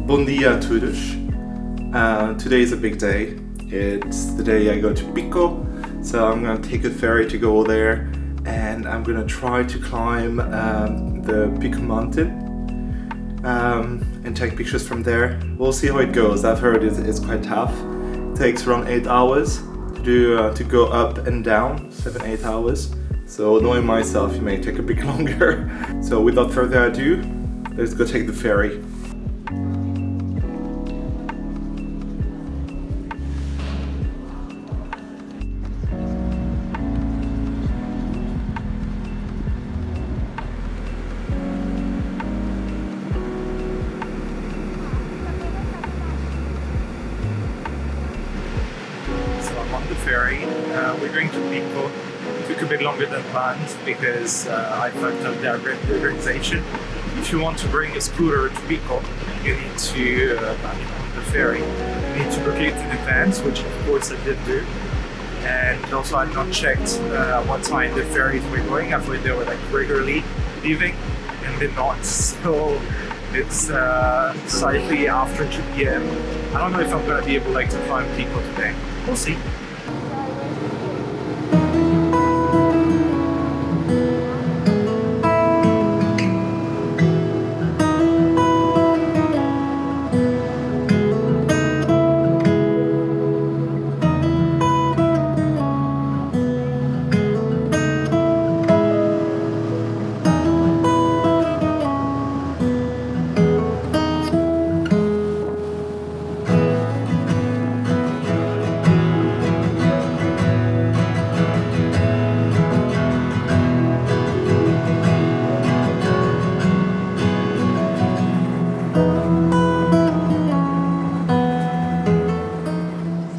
Bom dia a todos. Today is a big day. It's the day I go to Pico, so I'm gonna take a ferry to go there, and I'm gonna try to climb the Pico mountain and take pictures from there. We'll see how it goes. I've heard it's quite tough. It takes around 8 hours to go up and down, 7-8 hours. So knowing myself, it may take a bit longer. So without further ado, let's go take the ferry. On the ferry, we're going to Pico. It took a bit longer than planned because I fucked up the organization. If you want to bring a scooter to Pico, you need to, on the ferry, you need to book it in advance, which of course I did do. And also I've not checked what time the ferries were going. I thought they were like regularly leaving, and they're not. So it's slightly after 2 p.m. I don't know if I'm gonna be able to climb Pico today. We'll see.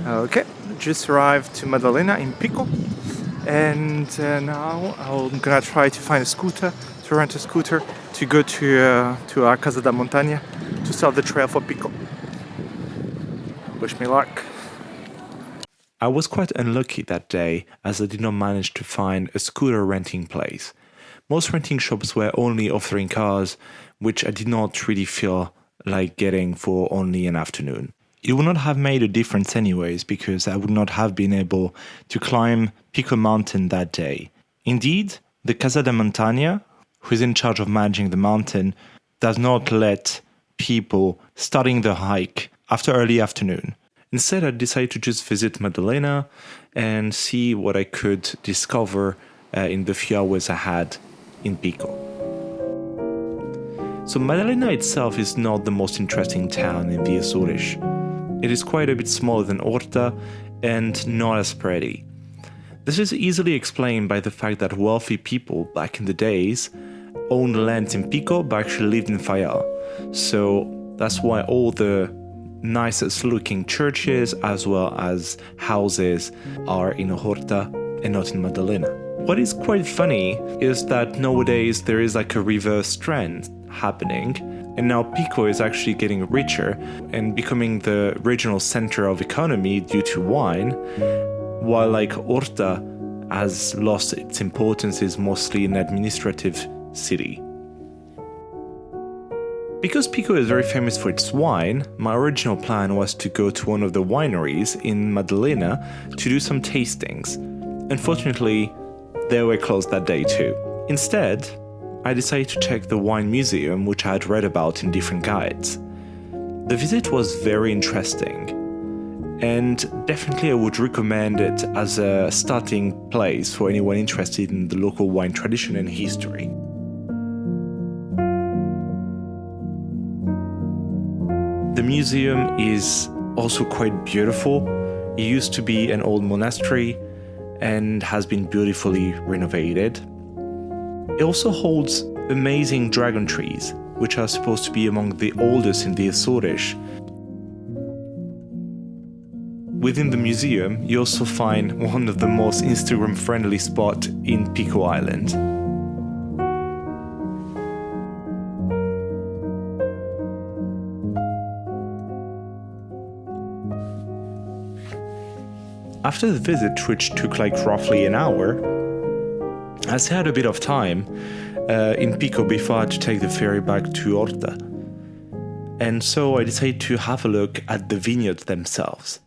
Okay, just arrived to Madalena in Pico, and now I'm gonna try to find a scooter, to rent a scooter, to go to our Casa da Montaña to start the trail for Pico. Wish me luck. I was quite unlucky that day as I did not manage to find a scooter renting place. Most renting shops were only offering cars, which I did not really feel like getting for only an afternoon. It would not have made a difference anyways, because I would not have been able to climb Pico mountain that day. Indeed, the Casa da Montaña, who is in charge of managing the mountain, does not let people starting the hike after early afternoon. Instead, I decided to just visit Madalena and see what I could discover in the few hours I had in Pico. So Madalena itself is not the most interesting town in the Azores. It is quite a bit smaller than Horta and not as pretty. This is easily explained by the fact that wealthy people back in the days owned lands in Pico but actually lived in Faial. So that's why all the nicest looking churches as well as houses are in Horta and not in Madalena. What is quite funny is that nowadays there is a reverse trend happening. And now Pico is actually getting richer and becoming the regional center of economy due to wine, while Horta has lost its importance, is mostly an administrative city. Because Pico is very famous for its wine, my original plan was to go to one of the wineries in Madalena to do some tastings. Unfortunately, they were closed that day too. Instead, I decided to check the wine museum, which I had read about in different guides. The visit was very interesting, and definitely I would recommend it as a starting place for anyone interested in the local wine tradition and history. The museum is also quite beautiful. It used to be an old monastery and has been beautifully renovated. It also holds amazing dragon trees, which are supposed to be among the oldest in the Azores. Within the museum, you also find one of the most Instagram-friendly spots in Pico Island. After the visit, which took roughly an hour, I still had a bit of time in Pico before I had to take the ferry back to Horta. and so I decided to have a look at the vineyards themselves.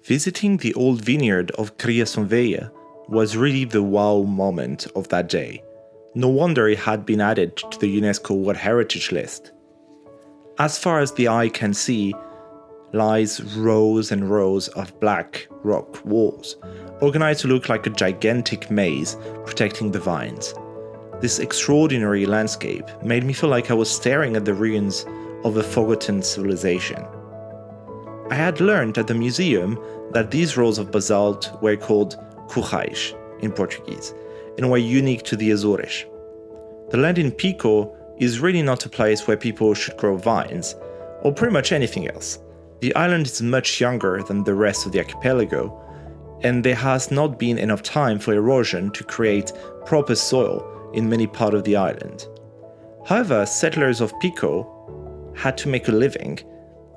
Visiting the old vineyard of Criaçao Velha was really the wow moment of that day. No wonder it had been added to the UNESCO World Heritage List. As far as the eye can see, lies rows and rows of black rock walls, organized to look like a gigantic maze protecting the vines. This extraordinary landscape made me feel like I was staring at the ruins of a forgotten civilization. I had learned at the museum that these rolls of basalt were called Currais in Portuguese and were unique to the Azores. The land in Pico is really not a place where people should grow vines, or pretty much anything else. The island is much younger than the rest of the archipelago, and there has not been enough time for erosion to create proper soil in many parts of the island. However, settlers of Pico had to make a living,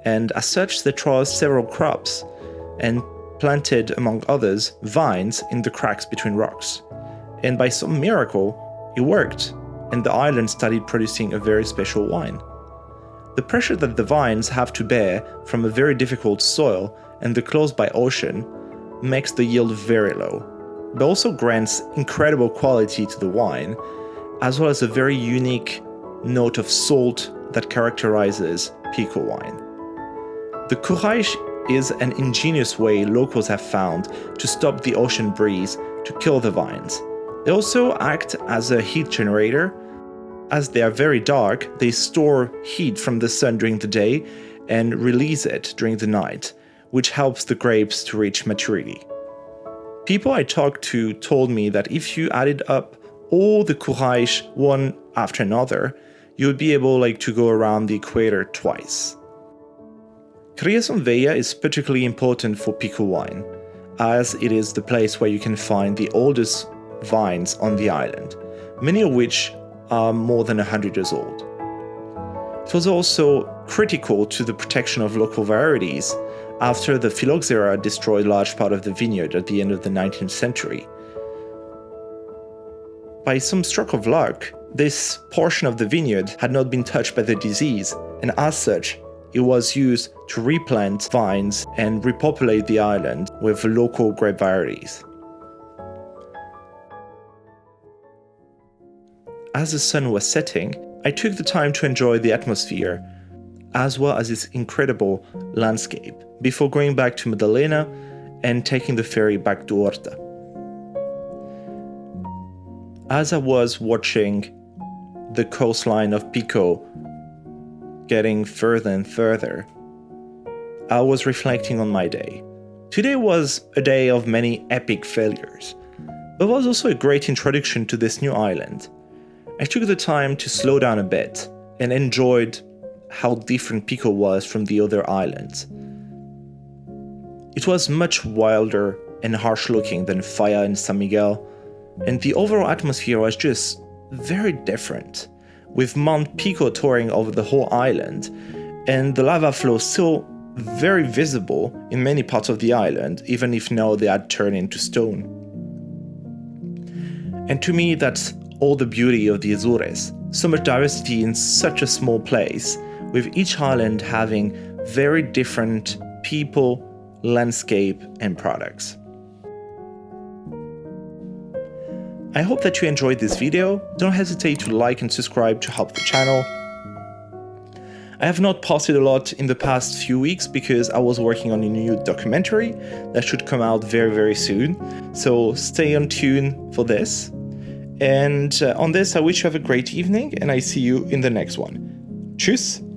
and as such they chose several crops and planted, among others, vines in the cracks between rocks. And by some miracle, it worked, and the island started producing a very special wine. The pressure that the vines have to bear from a very difficult soil and the close by ocean makes the yield very low, but also grants incredible quality to the wine, as well as a very unique note of salt that characterizes Pico wine. The Currais is an ingenious way locals have found to stop the ocean breeze to kill the vines. They also act as a heat generator. As they are very dark, they store heat from the sun during the day and release it during the night, which helps the grapes to reach maturity. People I talked to told me that if you added up all the Currais one after another, you would be able to go around the equator twice. Criaçao Velha is particularly important for Pico wine, as it is the place where you can find the oldest vines on the island, many of which are more than 100 years old. It was also critical to the protection of local varieties after the phylloxera destroyed large part of the vineyard at the end of the 19th century. By some stroke of luck, this portion of the vineyard had not been touched by the disease, and as such, it was used to replant vines and repopulate the island with local grape varieties. As the sun was setting, I took the time to enjoy the atmosphere, as well as its incredible landscape, before going back to Madalena and taking the ferry back to Horta. As I was watching the coastline of Pico getting further and further, I was reflecting on my day. Today was a day of many epic failures, but was also a great introduction to this new island. I took the time to slow down a bit and enjoyed how different Pico was from the other islands. It was much wilder and harsh looking than Faial and San Miguel, and the overall atmosphere was just very different, with Mount Pico towering over the whole island, and the lava flow still very visible in many parts of the island, even if now they had turned into stone. And to me, that's all the beauty of the Azores. So much diversity in such a small place, with each island having very different people, landscape, and products. I hope that you enjoyed this video. Don't hesitate to like and subscribe to help the channel. I have not posted a lot in the past few weeks because I was working on a new documentary that should come out very, very soon. So stay on tune for this. And on this, I wish you have a great evening and I see you in the next one. Tschüss!